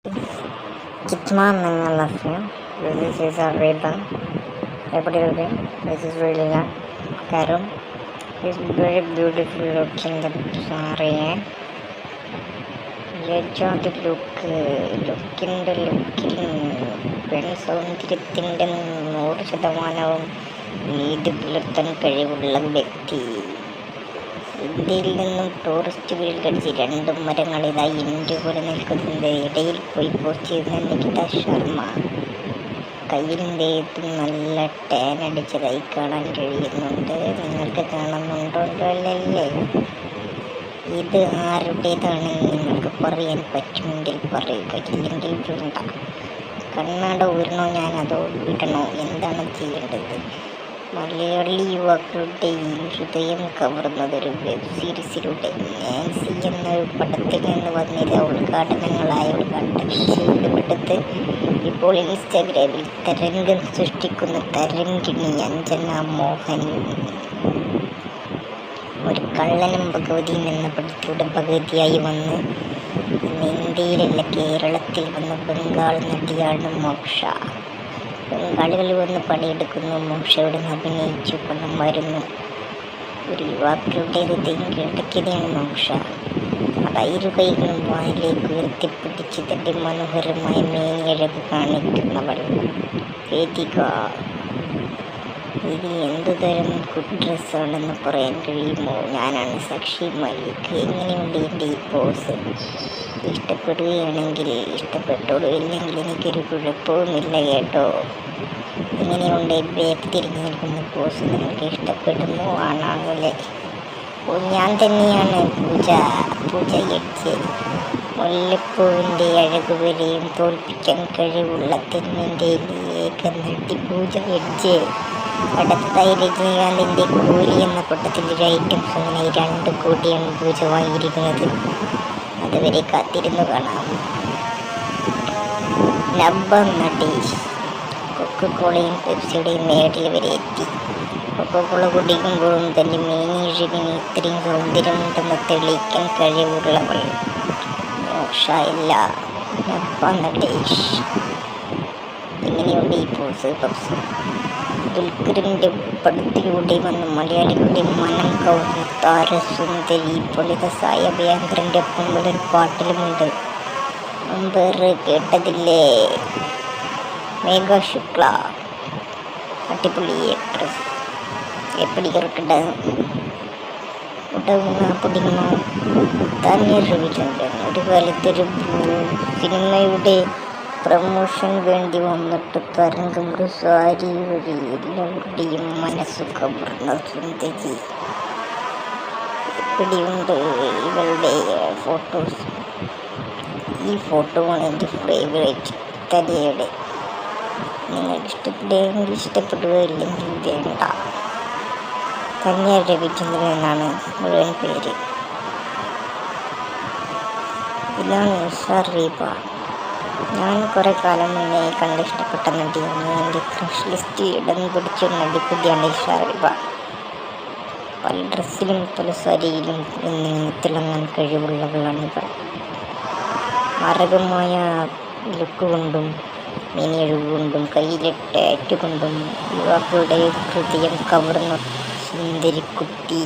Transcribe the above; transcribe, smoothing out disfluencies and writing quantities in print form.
Good morning, all of you. This is Arita. Everybody, this is Relina. Karum is very beautiful looking the saree. ലജ്ജാതി ലുക്കിൻ്റെ പെൺസൗന്ദര്യത്തിൻ്റെ 100% നീതി പുലർത്താൻ കഴിവുള്ള വ്യക്തി. ഇന്ത്യയിൽ നിന്നും ടൂറിസ്റ്റുകളിൽ കടിച്ച് 2 മരങ്ങളിതായി ഇന്ത്യ പോലെ നിൽക്കുന്നതിൻ്റെ ഇടയിൽ പോയി പോസ്റ്റ് ചെയ്ത നികിത ശർമ്മ. കയ്യിൻ്റെ നല്ല ടാൻ അടിച്ചതായി കാണാൻ കഴിയുന്നുണ്ട്. നിങ്ങൾക്ക് കാണുന്നുണ്ടോ അല്ലേ? ഇത് ആരുടേതാണെന്ന് നിങ്ങൾക്ക് പറയാൻ പറ്റുമെങ്കിൽ പറയുക, ഇല്ലെങ്കിൽ വേണ്ട. കണ്ണാട ഊരണോ ഞാൻ അതോ വിടണോ? എന്താണ് ചെയ്യേണ്ടത്? മലയാളി യുവാക്കളുടെ ഹൃദയം കവർന്നതൊരു വെബ് സീരീസിലൂടെ നാൻസി എന്നൊരു പടത്തിൽ നിന്ന് വന്നില്ല. ഉദ്ഘാടനങ്ങളായ ചെയ്യപ്പെടുത്ത് ഇപ്പോൾ ഇൻസ്റ്റാഗ്രാമിൽ തരംഗം സൃഷ്ടിക്കുന്ന തരംഗിണി അഞ്ജന മോഹൻ. ഒരു കള്ളനും ഭഗവതിയും എന്ന പടത്തിലൂടെ ഭഗവതിയായി വന്ന് ഇന്ത്യയിലല്ല കേരളത്തിൽ വന്ന ബംഗാൾ നടിയാണ് മോക്ഷ. ബംഗാളികൾ വന്ന് പണിയെടുക്കുന്നു, മോക്ഷയോട് അഭിനയിച്ചു പണം വരുന്നു. ഒരു യുവാക്കളുടെ ഹൃദയം കീഴടക്കിയതാണ് മോക്ഷ. അത് ഇരുകൈകളും വായിലേക്ക് ഉയർത്തിപ്പിടിച്ച് തൻ്റെ മനോഹരമായ മേനിയഴക് കാണിക്കുന്നവൾ വേദിക. ഇത് എന്തുതരം ഗുഡ് ഡ്രസ്സാണെന്ന് പറയാൻ കഴിയുമോ? ഞാനാണ് സാക്ഷി മല്ലിക്. എങ്ങനെയുണ്ട് എൻ്റെ ഈ പോസ്? ഇഷ്ടപ്പെടുകയാണെങ്കിൽ ഇഷ്ടപ്പെട്ടോളൂ, ഇല്ലെങ്കിൽ എനിക്കൊരു കുഴപ്പവുമില്ല കേട്ടോ. എങ്ങനെയുണ്ട് ബാക്ക് തിരിഞ്ഞ് നിൽക്കുന്ന പോസ്? നിങ്ങൾക്ക് ഇഷ്ടപ്പെടുമോ? ആണാണല്ലേ? ഞാൻ തന്നെയാണ് പൂജ എഡ്ജ്. മുല്ലപ്പൂവിൻ്റെ അഴക് വരെയും തോൽപ്പിക്കാൻ കഴിവുള്ള തെന്നിൻ്റെ ഏക നടി പൂജ എഡ്ജ്. അടുത്തതായി രജനീകാന്തിൻ്റെ കൂലി എന്ന പട്ടത്തിൻ്റെ ഒരു ഐറ്റം സോങ്ങിനായി 2 കോടിയാണ് പൂജ വാങ്ങിയിരിക്കുന്നത്. അതുവരെ കാത്തിരുന്നു കാണാം. നബ്ബ നടി കൊക്കക്കോളയും പെപ്സിയുടെയും മേടിൽ വരെ എത്തി. കൊക്കക്കോള കുടിക്കുമ്പോഴും തൻ്റെ മേനിഴകിന് ഇത്രയും സൗന്ദര്യമുണ്ടെന്ന് തെളിയിക്കാൻ കഴിവുള്ളവൾ മോക്ഷ അല്ല, നബ്ബ നടേഷ്. എങ്ങനെയുണ്ട് ഈ പോസ് പപ്സ്? ദുൽഖറിൻ്റെ പടത്തിലൂടെ വന്ന് മലയാളികളുടെ മനം കവർന്ന താരസുന്ദരി പൊളിത സായ ഭയങ്കരൻ്റെ ഒപ്പം ഒരു പാട്ടിലുമുണ്ട്. മുമ്പേറെ കേട്ടതില്ലേ? മേഘ ശുക്ല അടിപൊളി ആക്ട്രസ്. എപ്പടി ഇറക്കണ്ട പിടിക്കണോ? താന്യ രവിചന്ദ്രൻ ഒരു കാലത്തൊരു സിനിമയുടെ പ്രമോഷൻ വേണ്ടി വന്നിട്ട് തരംഗം ഒരു സാരി വഴി എല്ലാവരുടെയും മനസ്സ് കവർന്ന സുന്ദരി. എപ്പിടിയുണ്ട് ഇവളുടെ ഫോട്ടോസ്? ഈ ഫോട്ടോ ആണ് എൻ്റെ ഫേവറേറ്റ് തലയുടെ. നിങ്ങൾക്ക് ഇഷ്ടപ്പെടുകയെങ്കിൽ ഇഷ്ടപ്പെടുക, ഇല്ലെങ്കിൽ വേണ്ട. താന്യ രവിചന്ദ്രൻ എന്നാണ് മുഴുവൻ പേര്. ഇതാണ് ഷറീബ. ഞാൻ കുറേ കാലം മുന്നേ കണ്ടിഷ്ടപ്പെട്ട നടിയാണ്. എൻ്റെ ക്രഷ് ലിസ്റ്റിൽ ഇടം പിടിച്ച നടി കൂടിയാണ് ഷറീബ. പല ഡ്രസ്സിലും പല സാരിയിലും എന്നിങ്ങനെ തിളങ്ങാൻ കഴിവുള്ളവളാണിവൾ. മാരകമായ ലുക്ക് കൊണ്ടും മേനിയഴകുകൊണ്ടും കയ്യിലെ ടാറ്റു കൊണ്ടും യുവാക്കളുടെ ഹൃദയം കവർന്ന സുന്ദരിക്കുട്ടി.